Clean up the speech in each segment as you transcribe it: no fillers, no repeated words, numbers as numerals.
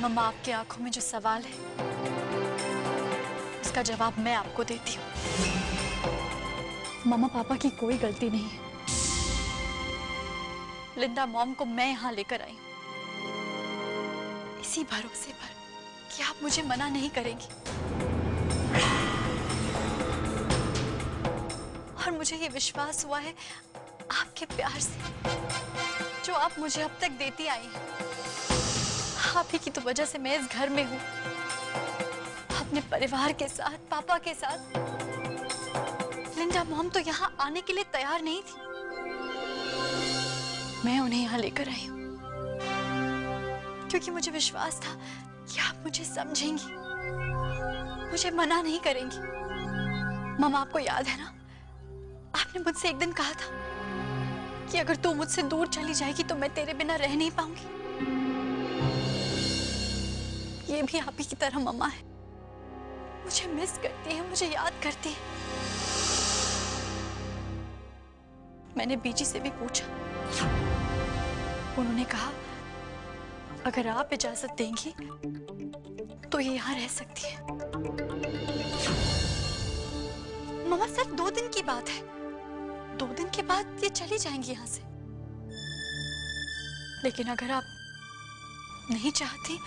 मम्मा, आपकी आंखों में जो सवाल है उसका जवाब मैं आपको देती हूँ। मम्मा, पापा की कोई गलती नहीं है। लिंडा मॉम को मैं यहाँ लेकर आई हूँ इसी भरोसे पर कि आप मुझे मना नहीं करेंगी। और मुझे ये विश्वास हुआ है आपके प्यार से जो आप मुझे अब तक देती आई हैं। आप ही की तो वजह से मैं इस घर में हूँ, अपने परिवार के साथ, पापा के साथ। लिंडा मॉम तो यहाँ आने के लिए तैयार नहीं थी, मैं उन्हें यहाँ लेकर आई हूँ क्योंकि मुझे विश्वास था कि आप मुझे समझेंगी, मुझे मना नहीं करेंगी। मम्मा, आपको याद है ना, आपने मुझसे एक दिन कहा था कि अगर तू मुझसे दूर चली जाएगी तो मैं तेरे बिना रह नहीं पाऊंगी। ये भी आप ही की तरह मम्मा है, मुझे मिस करती है, मुझे याद करती है। मैंने बीजी से भी पूछा, उन्होंने कहा अगर आप इजाजत देंगी तो ये यहाँ रह सकती है। मम्मा, सिर्फ 2 दिन की बात है, 2 दिन के बाद ये चली जाएंगी यहाँ से। लेकिन अगर आप नहीं चाहती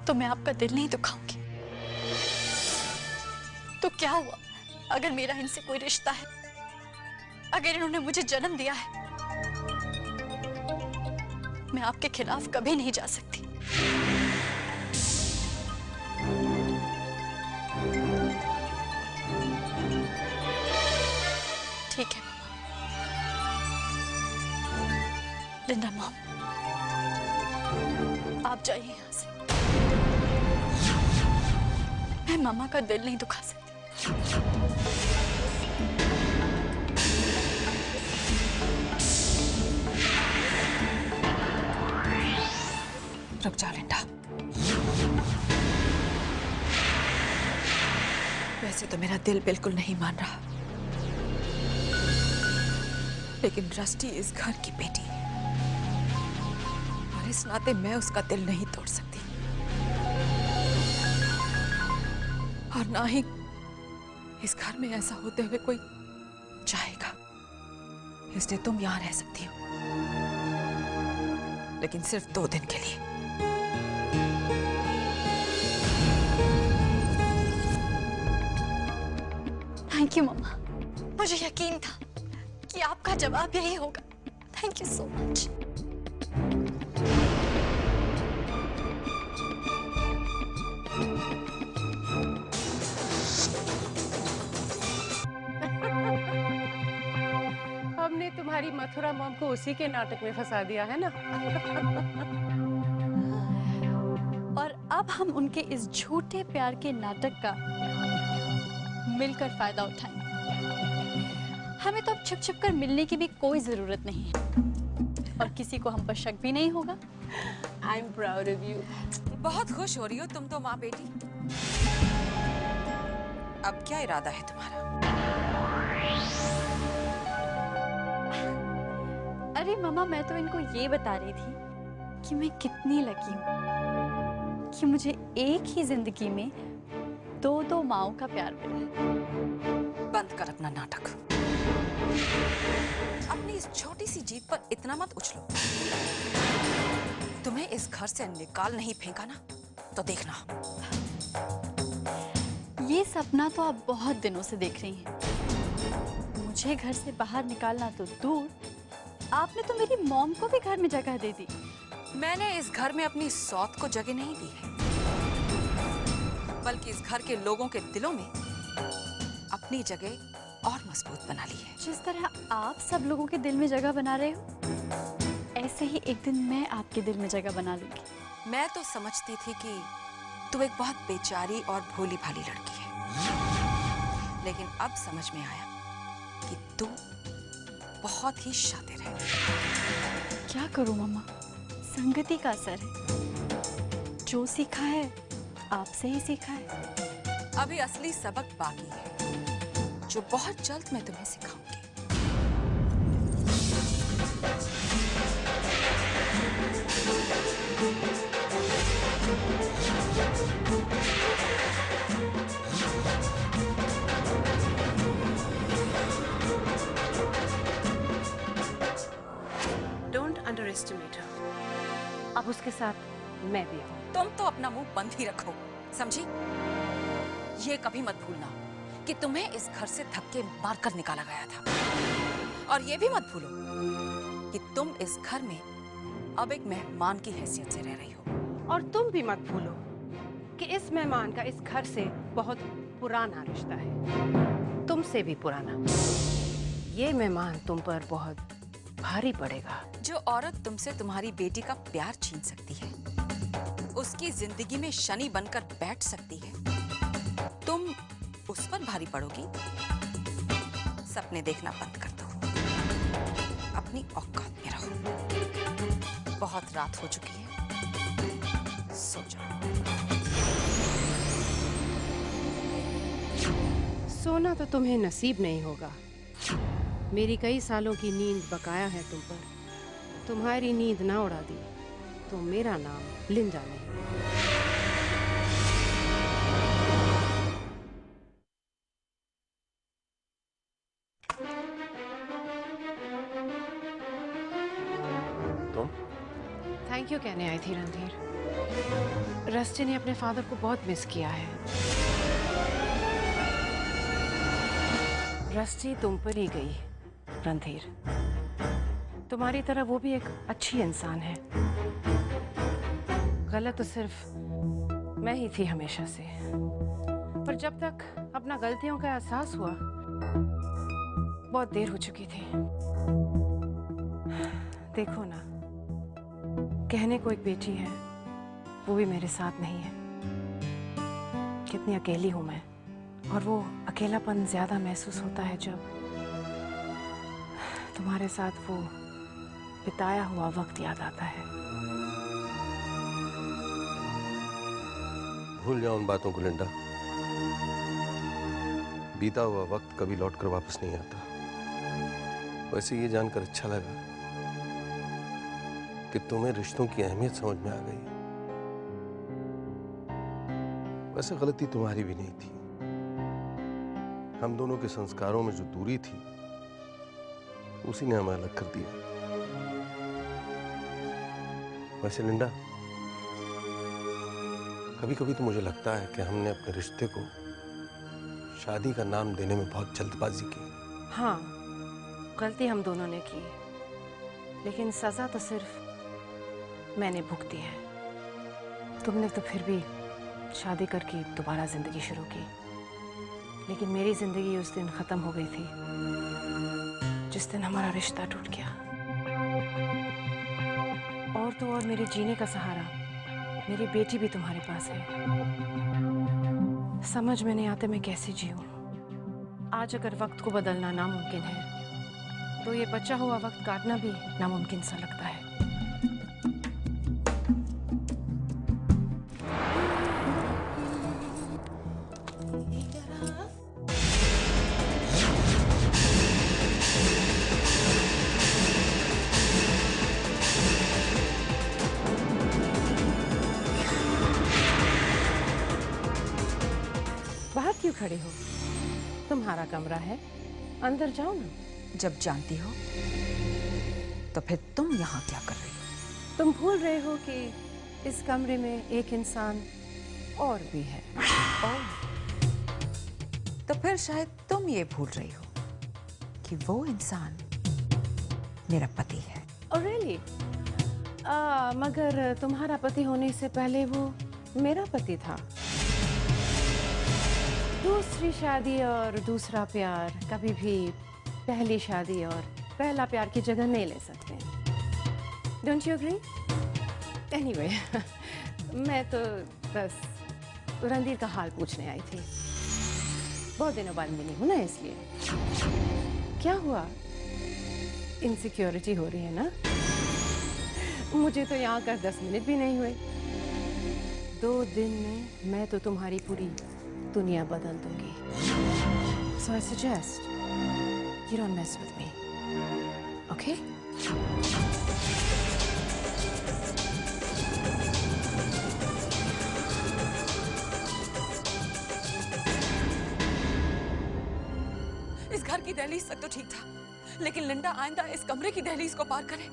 तो मैं आपका दिल नहीं दुखाऊंगी। तो क्या हुआ अगर मेरा इनसे कोई रिश्ता है, अगर इन्होंने मुझे जन्म दिया है, मैं आपके खिलाफ कभी नहीं जा सकती। ठीक है मम्मा। लिंडा मॉम, आप जाइए यहाँ से, मैं मामा का दिल नहीं दुखा सकती। रुक जा लिंडा। वैसे तो मेरा दिल बिल्कुल नहीं मान रहा, लेकिन रस्टी इस घर की बेटी है और इस नाते मैं उसका दिल नहीं तोड़ सकती, और ना ही इस घर में ऐसा होते हुए कोई चाहेगा। इसलिए तुम यहां रह सकती हो, लेकिन सिर्फ 2 दिन के लिए। थैंक यू मम्मा, मुझे यकीन था कि आपका जवाब यही होगा। Thank you so much. हमने तुम्हारी मथुरा मॉम को उसी के नाटक में फंसा दिया है ना। और अब हम उनके इस झूठे प्यार के नाटक का मिलकर फायदा उठाएंगे। हमें तो अब छुप छुप कर मिलने की भी कोई जरूरत नहीं है और किसी को हम पर शक भी नहीं होगा। I am proud of you. बहुत खुश हो रही हो तुम तो माँ बेटी। अब क्या इरादा है तुम्हारा? अरे मामा, मैं तो इनको ये बता रही थी कि मैं कितनी लकी हूँ कि मुझे एक ही जिंदगी में 2 माओं का प्यार मिला। बंद कर अपना नाटक। अपनी इस छोटी सी जीत पर इतना मत उछलो। तुम्हें इस घर से निकाल नहीं फेंका ना, तो देखना। ये सपना तो आप बहुत दिनों से देख रही हैं। मुझे घर से बाहर निकालना तो दूर, आपने तो मेरी मॉम को भी घर में जगह दे दी। मैंने इस घर में अपनी सौत को जगह नहीं दी है, बल्कि इस घर के लोगों के दिलों में अपनी जगह और मजबूत बना ली है। जिस तरह आप सब लोगों के दिल में जगह बना रहे हो, ऐसे ही एक दिन मैं आपके दिल में जगह बना लूंगी। मैं तो समझती थी कि तू एक बहुत बेचारी और भोली भाली लड़की है, लेकिन अब समझ में आया कि तू बहुत ही शातिर है। क्या करूं मम्मा, संगति का असर है। जो सीखा है आपसे ही सीखा है। अभी असली सबक बाकी है, जो बहुत जल्द मैं तुम्हें सिखाऊंगी। अब उसके साथ मैं भी हूँ। तुम तो अपना मुंह बंद ही रखो, समझी? ये कभी मत भूलना कि तुम्हें इस घर से धक्के मारकर निकाला गया था। और ये भी मत भूलो कि तुम इस घर में अब एक मेहमान की हैसियत से रह रही हो। और तुम भी मत भूलो कि इस मेहमान का इस घर से बहुत पुराना रिश्ता है, तुमसे भी पुराना। ये मेहमान तुम पर बहुत भारी पड़ेगा। जो औरत तुमसे तुम्हारी बेटी का प्यार छीन सकती है, उसकी जिंदगी में शनि बनकर बैठ सकती है, तुम उस पर भारी पड़ोगी? सपने देखना बंद कर दो, अपनी औकात में रहो। बहुत रात हो चुकी है, सो जाओ। सोना तो तुम्हें नसीब नहीं होगा। मेरी कई सालों की नींद बकाया है तुम पर। तुम्हारी नींद ना उड़ा दी तो मेरा नाम लिंडा नहीं। तुम? थैंक यू कहने आई थी रणधीर। रस्टी ने अपने फादर को बहुत मिस किया है। रस्टी तुम पर ही गई रणधीर। तुम्हारी तरह वो भी एक अच्छी इंसान है। गलत तो सिर्फ मैं ही थी हमेशा से। पर जब तक अपना गलतियों का एहसास हुआ, बहुत देर हो चुकी थी। देखो ना, कहने को एक बेटी है, वो भी मेरे साथ नहीं है। कितनी अकेली हूं मैं। और वो अकेलापन ज्यादा महसूस होता है जब तुम्हारे साथ वो बिताया हुआ वक्त याद आता है। भूल जाओ उन बातों को लिंडा। बीता हुआ वक्त कभी लौट कर वापस नहीं आता। वैसे ये जानकर अच्छा लगा कि तुम्हें रिश्तों की अहमियत समझ में आ गई। वैसे गलती तुम्हारी भी नहीं थी। हम दोनों के संस्कारों में जो दूरी थी, उसी ने हमें अलग कर दिया। वैसे लिंडा, कभी कभी तो मुझे लगता है कि हमने अपने रिश्ते को शादी का नाम देने में बहुत जल्दबाजी की। हाँ, गलती हम दोनों ने की, लेकिन सजा तो सिर्फ मैंने भुगती है। तुमने तो फिर भी शादी करके दोबारा जिंदगी शुरू की, लेकिन मेरी जिंदगी उस दिन खत्म हो गई थी जिस दिन हमारा रिश्ता टूट गया। और तो और मेरे जीने का सहारा मेरी बेटी भी तुम्हारे पास है। समझ में नहीं आते मैं कैसे जीऊं। आज अगर वक्त को बदलना नामुमकिन है, तो ये बचा हुआ वक्त काटना भी नामुमकिन सा लगता है। बाहर क्यों खड़े हो? तुम्हारा कमरा है, अंदर जाओ ना। जब जानती हो तो फिर तुम यहाँ क्या कर रही हो? तुम भूल रहे हो कि इस कमरे में एक इंसान और भी है। ओह, तो फिर शायद तुम ये भूल रही हो कि वो इंसान मेरा पति है। Oh, really? मगर तुम्हारा पति होने से पहले वो मेरा पति था। दूसरी शादी और दूसरा प्यार कभी भी पहली शादी और पहला प्यार की जगह नहीं ले सकते। Don't you agree? Anyway, मैं तो बस रणधीर का हाल पूछने आई थी। बहुत दिनों बाद मिली हूँ ना, इसलिए। क्या हुआ? इनसिक्योरिटी हो रही है ना? मुझे तो यहाँ कर 10 मिनट भी नहीं हुए। 2 दिन में मैं तो तुम्हारी पूरी दुनिया बदल दूंगी। So I suggest you don't mess with me, okay? इस घर की दहलीज तक तो ठीक था, लेकिन लिंडा आइंदा इस कमरे की दहलीज को पार करे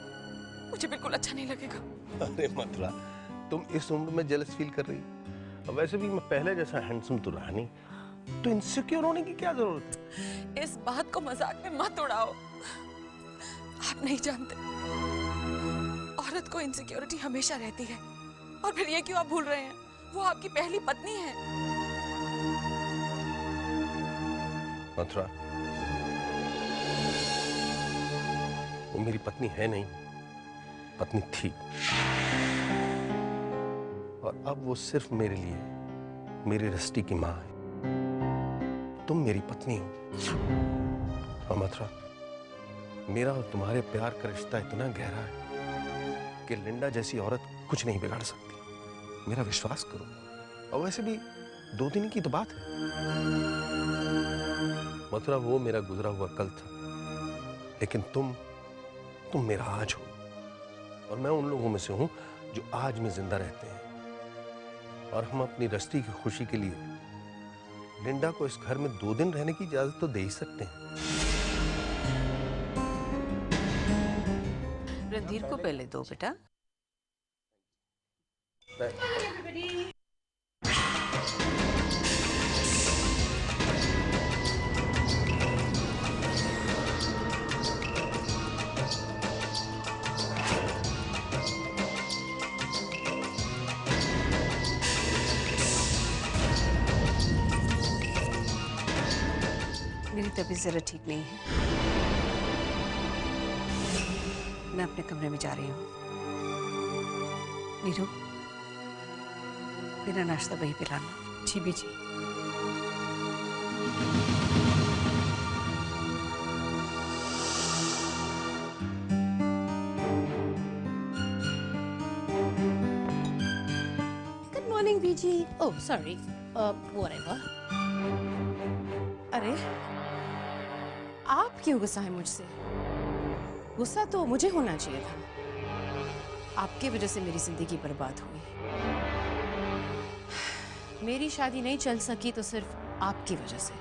मुझे बिल्कुल अच्छा नहीं लगेगा। अरे मथुरा, तुम इस उम्र में जेलस फील कर रही हो। वैसे भी मैं पहले जैसा हैंडसम तो रहा नहीं, तो इनसिक्योर होने की क्या जरूरत है? इस बात को मजाक में मत उड़ाओ। आप नहीं जानते, औरत को इनसिक्योरिटी हमेशा रहती है। और फिर ये क्यों आप भूल रहे हैं, वो आपकी पहली पत्नी है। मथुरा, वो मेरी पत्नी है नहीं, पत्नी थी। और अब वो सिर्फ मेरे लिए मेरी रस्टी की मां है। तुम मेरी पत्नी हो। और मथुरा, मेरा और तुम्हारे प्यार का रिश्ता इतना गहरा है कि लिंडा जैसी औरत कुछ नहीं बिगाड़ सकती। मेरा विश्वास करो। और वैसे भी 2 दिन की तो बात है। मथुरा, वो मेरा गुजरा हुआ कल था, लेकिन तुम मेरा आज हो। और मैं उन लोगों में से हूं जो आज में जिंदा रहते हैं। और हम अपनी रस्टी की खुशी के लिए लिंडा को इस घर में 2 दिन रहने की इजाजत तो दे ही सकते हैं। रणधीर को पहले दो बेटा। मेरी तबीयत जरा ठीक नहीं है, मैं अपने कमरे में जा रही हूँ। नीरू, मेरा नाश्ता वही पिलाना। जी बीजी। गुड मॉर्निंग बीजी। Oh sorry, whatever. अरे आप क्यों गुस्सा है मुझसे? गुस्सा तो मुझे होना चाहिए था। आपकी वजह से मेरी जिंदगी बर्बाद हुई। मेरी शादी नहीं चल सकी तो सिर्फ आपकी वजह से।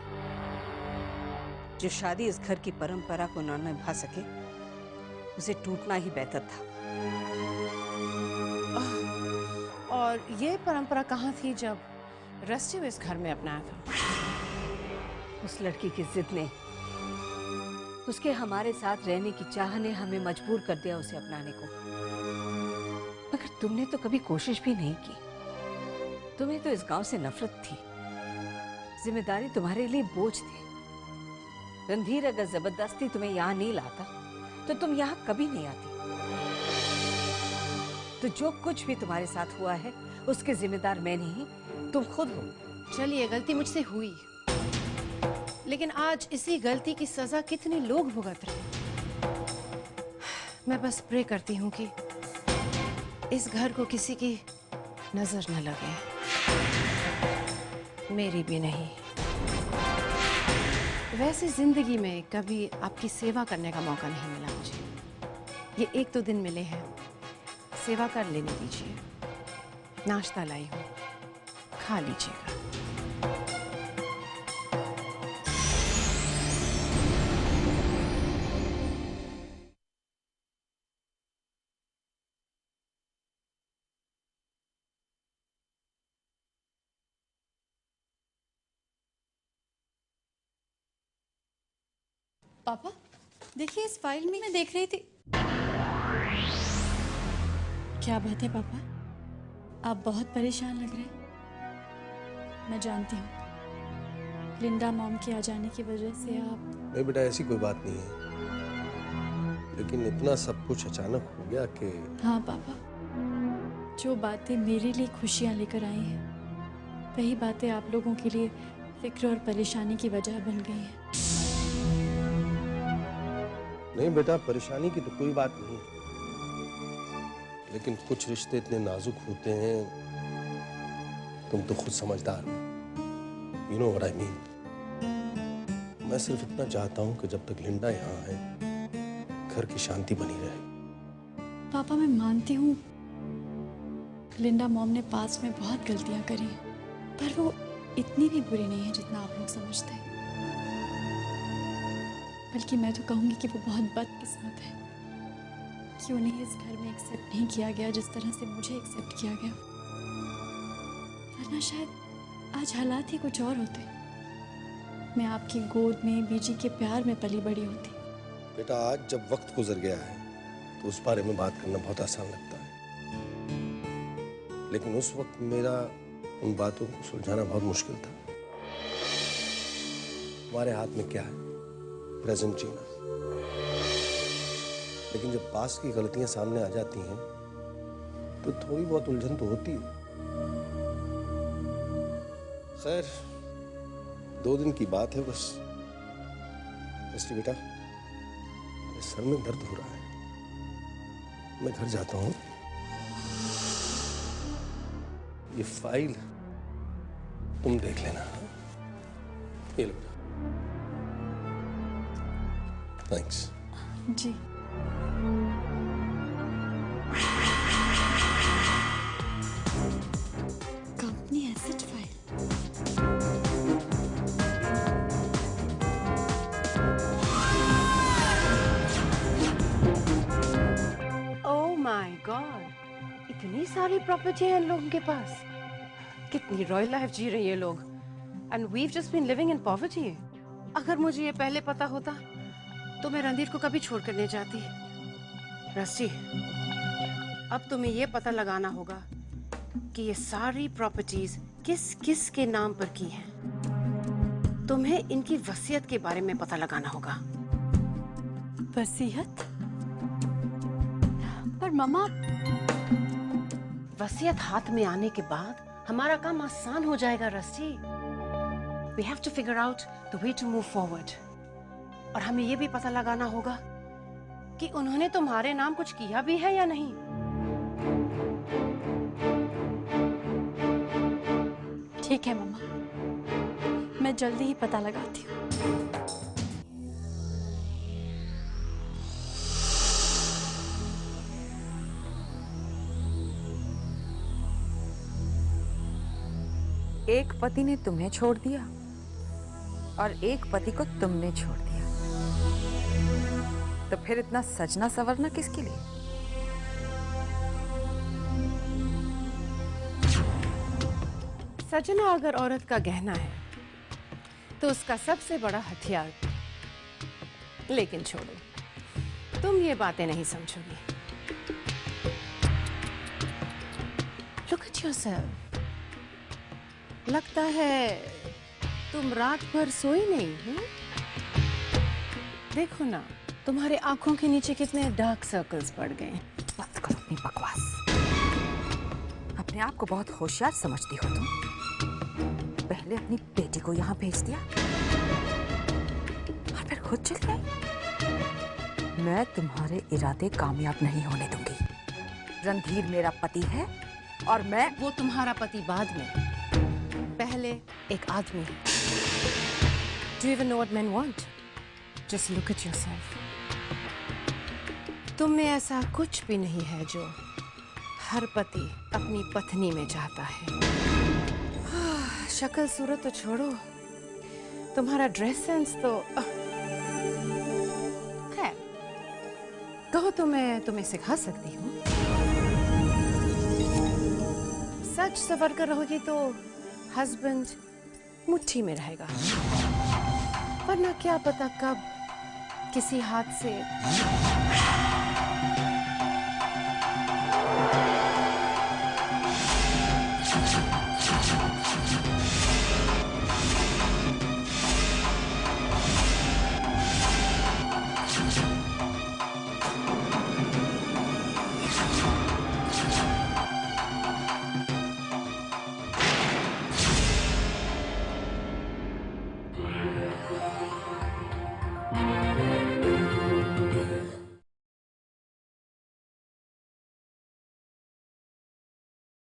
जो शादी इस घर की परंपरा को न निभा सके, उसे टूटना ही बेहतर था। और ये परंपरा कहाँ थी जब रस्टी इस घर में अपनाया था? उस लड़की की जिद ने, उसके हमारे साथ रहने की चाह ने हमें मजबूर कर दिया उसे अपनाने को। मगर तुमने तो कभी कोशिश भी नहीं की। तुम्हें तो इस गांव से नफरत थी, जिम्मेदारी तुम्हारे लिए बोझ थी। रणधीर अगर जबरदस्ती तुम्हें यहाँ नहीं लाता तो तुम यहाँ कभी नहीं आती। तो जो कुछ भी तुम्हारे साथ हुआ है उसके जिम्मेदार मैं नहीं, तुम खुद हो। चलिए, गलती मुझसे हुई, लेकिन आज इसी गलती की सजा कितने लोग भुगत रहे हैं। मैं बस प्रे करती हूँ कि इस घर को किसी की नजर न लगे, मेरी भी नहीं। वैसे जिंदगी में कभी आपकी सेवा करने का मौका नहीं मिला मुझे। ये 1-2 दिन मिले हैं, सेवा कर लेने दीजिए। नाश्ता लाई हूँ, खा लीजिएगा। पापा देखिए, इस फाइल में मैं देख रही थी। क्या बात है पापा, आप बहुत परेशान लग रहे हैं। मैं जानती हूँ लिंडा मॉम के आ जाने की वजह से आप। नहीं बेटा, ऐसी कोई बात नहीं है, लेकिन इतना सब कुछ अचानक हो गया कि। हाँ पापा, जो बातें मेरे लिए खुशियाँ लेकर आई हैं, वही बातें आप लोगों के लिए फिक्र और परेशानी की वजह बन गई हैं। नहीं बेटा, परेशानी की तो कोई बात नहीं, लेकिन कुछ रिश्ते इतने नाजुक होते हैं। तुम तो खुद समझदार हो, you know what I mean. मैं सिर्फ इतना चाहता हूं कि जब तक लिंडा यहाँ है, घर की शांति बनी रहे। पापा मैं मानती हूँ लिंडा मॉम ने पास्ट में बहुत गलतियाँ करी, पर वो इतनी भी बुरी नहीं है जितना आप लोग समझते हैं। बल्कि मैं तो कहूँगी कि वो बहुत बदकिस्मत है। क्यों नहीं इस घर में एक्सेप्ट नहीं किया गया जिस तरह से मुझे एक्सेप्ट किया गया। वरना शायद आज हालात ही कुछ और होते। मैं आपकी गोद में बीजी के प्यार में पली बड़ी होती। बेटा, आज जब वक्त गुजर गया है तो उस बारे में बात करना बहुत आसान लगता है, लेकिन उस वक्त मेरा उन बातों को सुलझाना बहुत मुश्किल था। हमारे हाथ में क्या है? प्रेजेंट जीना। लेकिन जब पास की गलतियां सामने आ जाती हैं तो थोड़ी बहुत उलझन तो होती है। खैर, 2 दिन की बात है बस। मिस्टी बेटा, मेरे सर में दर्द हो रहा है, मैं घर जाता हूँ। ये फाइल तुम देख लेना। ये लो। थैंक्स। जी। Company asset file. Oh my god, इतनी सारी प्रॉपर्टी है इन लोगों के पास। कितनी रॉयल लाइफ जी रहे हैं ये लोग। And we've just been living in poverty. अगर मुझे ये पहले पता होता तो मैं रणधीर को कभी छोड़ कर नहीं जाती। रस्सी, अब तुम्हें ये पता लगाना होगा कि ये सारी प्रॉपर्टीज किस किस के नाम पर की हैं। तुम्हें इनकी वसीयत के बारे में पता लगाना होगा। वसीयत? पर मम्मा, वसीयत हाथ में आने के बाद हमारा काम आसान हो जाएगा रस्सी। We have to figure out the way to move forward. और हमें ये भी पता लगाना होगा कि उन्होंने तुम्हारे नाम कुछ किया भी है या नहीं। ठीक है मम्मा, मैं जल्दी ही पता लगाती हूँ। एक पति ने तुम्हें छोड़ दिया और एक पति को तुमने छोड़ दिया, तो फिर इतना सजना संवरना किसके लिए? सजना अगर औरत का गहना है तो उसका सबसे बड़ा हथियार। लेकिन छोड़ो, तुम ये बातें नहीं समझोगी। Look at yourself. लगता है तुम रात भर सोई नहीं हो। देखो ना, तुम्हारे आंखों के नीचे कितने डार्क सर्कल्स पड़ गए। बस करो अपनी बकवास। अपने आप को बहुत होशियार समझती हो तुम। पहले अपनी बेटी को यहाँ भेज दिया और फिर खुद चली आई। मैं तुम्हारे इरादे कामयाब नहीं होने दूंगी। रणधीर मेरा पति है और मैं वो तुम्हारा पति बाद में, पहले एक आदमी। Do you even know what men want? Just look at yourself. तुम में ऐसा कुछ भी नहीं है जो हर पति अपनी पत्नी में चाहता है। शक्ल सूरत तो छोड़ो, तुम्हारा ड्रेस सेंस तो है। कहो तो मैं तुम्हें सिखा सकती हूँ। सच सवर कर रहोगी तो हस्बैंड मुट्ठी में रहेगा, वरना क्या पता कब किसी हाथ से